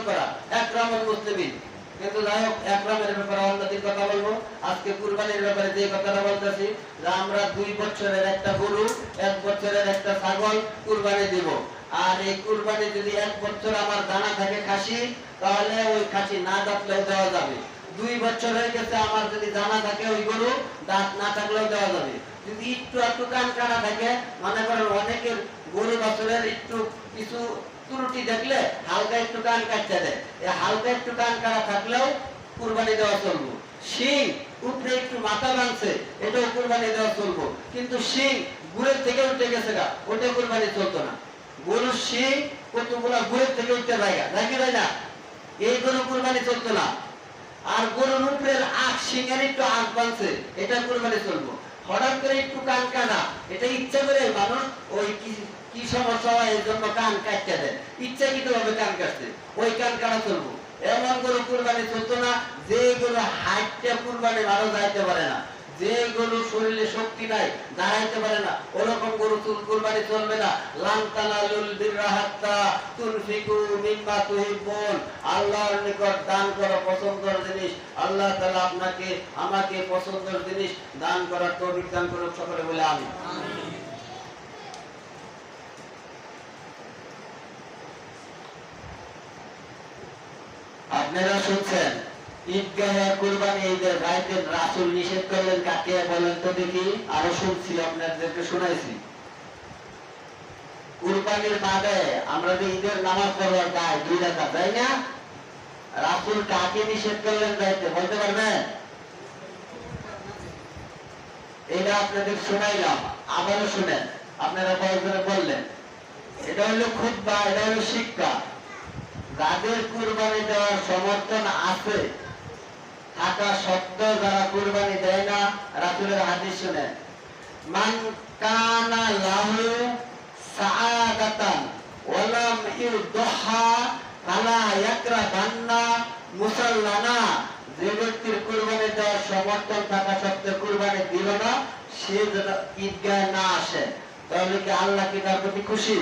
করা, একরামুল মুসলিমিন। কিন্তু যাই হোক, একরামের ব্যাপারে অন্যদিন কথা বলবো। আজকে কুরবানির ব্যাপারে যে কথাটা বলতেছি, যে আমরা 2 বছরের একটা গরু, 1 বছরের একটা ছাগল কুরবানি দিব। আর এই কুরবানি যদি 1 বছর আমার দানা থাকে খাসি, তাহলে ওই খাসি না দাঁতলেও দেওয়া যাবে। 2 বছর হয়ে গেছে, আমার যদি দানা থাকে ওই গরু, দাঁত না থাকলেও দেওয়া যাবে। যদি একটু কান কাটা থাকে, মনে করেন অনেকের গরু বছরের একটু কিছু ত্রুটি দেখলে হালকা একটু কান কাটতে দেয়, এই হালকা একটু কান কাটা থাকলেও কুরবানি দেওয়া চলবো। শিং উপরে একটু মাথা ভাঙছে, এটাও কুরবানি দেওয়া চলবো। কিন্তু শিং গুড়ের থেকে উঠে গেছে গা, ওটা কুরবানি চলতো না। গরুর শিং কতগুলা গুড়ের থেকে উঠতে জায়গা নাকি তাই না, এই গরু কুরবানি চলতো না। আর গরুর উপরের আখ, শিঙের একটু আখ ভাঙছে, এটা কুরবানি চলবো। হঠাৎ করে একটু কান কাটা, এটা ইচ্ছা করে মানুষ ওই কি সমস্যা হয় এই জন্য কান কাটতে দেয়, ইচ্ছাকৃত ভাবে কান কাটছে, ওই কান কাটা চলবো। এমন গরু কুরবানি চলতো না যে গরু হাইটটা কুরবানি ভালো যাইতে পারে না, যে গরু শরীরে শক্তি নাই, দাঁড়াইতে পারে না, ওরকম গরু কুরবানি চলবে না। লান তানালুল বিররা হাত্তা তুনফিকু মিম্মা তুহিব্বুন, আল্লাহর নিকট দান করা পছন্দের জিনিস, আল্লাহ তাআলা আপনাকে আমাকে পছন্দের জিনিস দান করার তৌফিক দান করুন। সকলে বলে আমিন। আপনারা শুনছেন ঈদগাহে কুরবানি ঈদের রাইতে রাসূল নিষেধ করলেন কাকে, বলেন তো দেখি। আরো শুনছি, আপনাদেরকে শোনাইছি। কুরবানির বাদে আমরা যে ঈদের নামাজ পড়বার যাই 2 রাকাত, তাই না? রাসূল কাকে নিষেধ করলেন যাইতে, বলতে পারবেন? এটা আপনাদের শোনাইলাম, আবারও শুনেন, আপনারা কয়েকজনে বললেন। এটা হলো খুতবা, এটা হলো শিক্ষা। যাদের কুরবানি দেওয়ার সমর্থন আছে থাকা সত্ত্বেও যারা কুরবানি দেয় না, রাসূলের হাদিস শুনেন, মান কানা লাহু সাআদাতান ওয়া লাম ইউদহা ফালা ইয়াকরাবান্না মুসাল্লানা। যে ব্যক্তির কুরবানি দেওয়ার সমর্থন থাকা সত্ত্বেও কুরবানি দিল না, সে যেন ঈদগাহে না আসে। তাহলে কি আল্লাহ কি তার প্রতি খুশি?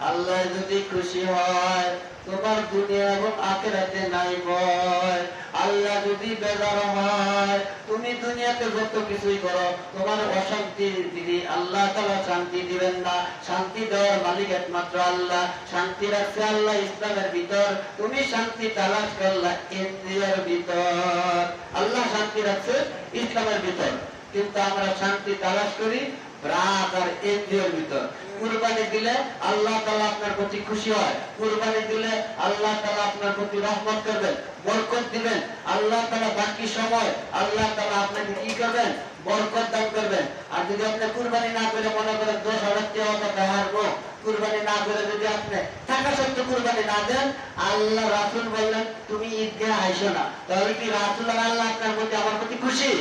আল্লাহ যদি খুশি হয় তোমার দুনিয়া এবং আখিরাতে নাই ভয়। আল্লাহ যদি বেজার হয়, তুমি দুনিয়াতে যত কিছুই করো, তোমার অশান্তি দিদি আল্লাহ তাআলা শান্তি দিবেন না। শান্তি দেওয়ার মালিক একমাত্র আল্লাহ। শান্তি রাখছে আল্লাহ ইসলামের ভিতর, তুমি শান্তি তালাশ করলা ইন্দ্রিয়ের ভিতর। আল্লাহ শান্তি রাখছে ইসলামের ভিতর, কিন্তু আমরা শান্তি তালাশ করি রাত আর ইন্দ্রিয়ের ভিতর। কুরবানি দিলে আল্লাহ তাআলা আপনার প্রতি খুশি হয়। কুরবানি দিলে আল্লাহ তাআলা আপনার প্রতি রহমত করবেন, বরকত দিবেন। আল্লাহ তাআলা বাকি সময় আল্লাহ তাআলা আপনাকে কি করবেন? বরকত দান করবেন। আর যদি আপনি কুরবানি না করে মনে করেন 10,000 টাকা হারবো, কুরবানি না করে যদি আপনি টাকা সত্ত্বেও কুরবানি না দেন, আল্লাহ রাসূল বললেন তুমি ঈদগাহে আইসো না। তাহলে কি রাসূল আর আল্লাহ আপনার প্রতি আমার প্রতি খুশি?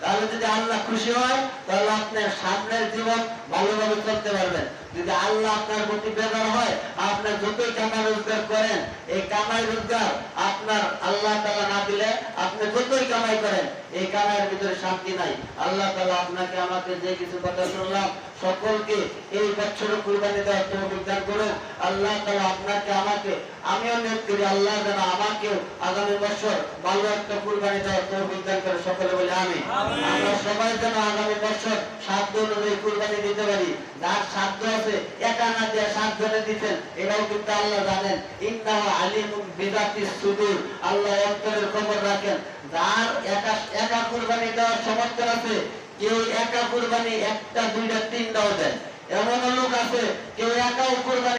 তাহলে যদি আল্লাহ খুশি হয়, তাহলে আপনার সামনের জীবন ভালোভাবে চলতে পারবেন। যদি আল্লাহ আপনার প্রতি বেজার হয়, আপনার যতই কামাই রোজগার করেন, এই কামাই রোজগার আপনার আল্লাহ তাআলা না দিলে আপনি যতই কামাই করেন, এই কামাইয়ের ভিতরে শান্তি নাই। আল্লাহ তাআলা আপনাকে আমাকে যে কিছু কথা শুনলাম, সকলকে এই বছর কুরবানি দেওয়ার তৌফিক দান করুন। আল্লাহ তাআলা আপনাকে আমাকে, আমিও নিয়ত করি আল্লাহ যেন আমাকেও আগামী বছর ভালো একটা কুরবানি দেওয়ার তৌফিক দান করে। সকলে বলে আমিন। আমরা সবাই যেন আগামী বছর সাধ্য অনুযায়ী কুরবানি দিতে পারি। যার সাধ্য আছে একা না দিয়ে 7 জনে দিতেন, এটাও কিন্তু আল্লাহ জানেন। ইন্নাহু আলিমুন বিযাতিস সুদূর, আল্লাহ অন্তরের খবর রাখেন। যার একা কুরবানি দেওয়ার সমর্থন আছে, কেউ একা কুরবানি 1টা 2টা 3টাও দেন। এমন লোক আছে কেউ একাও কুরবানি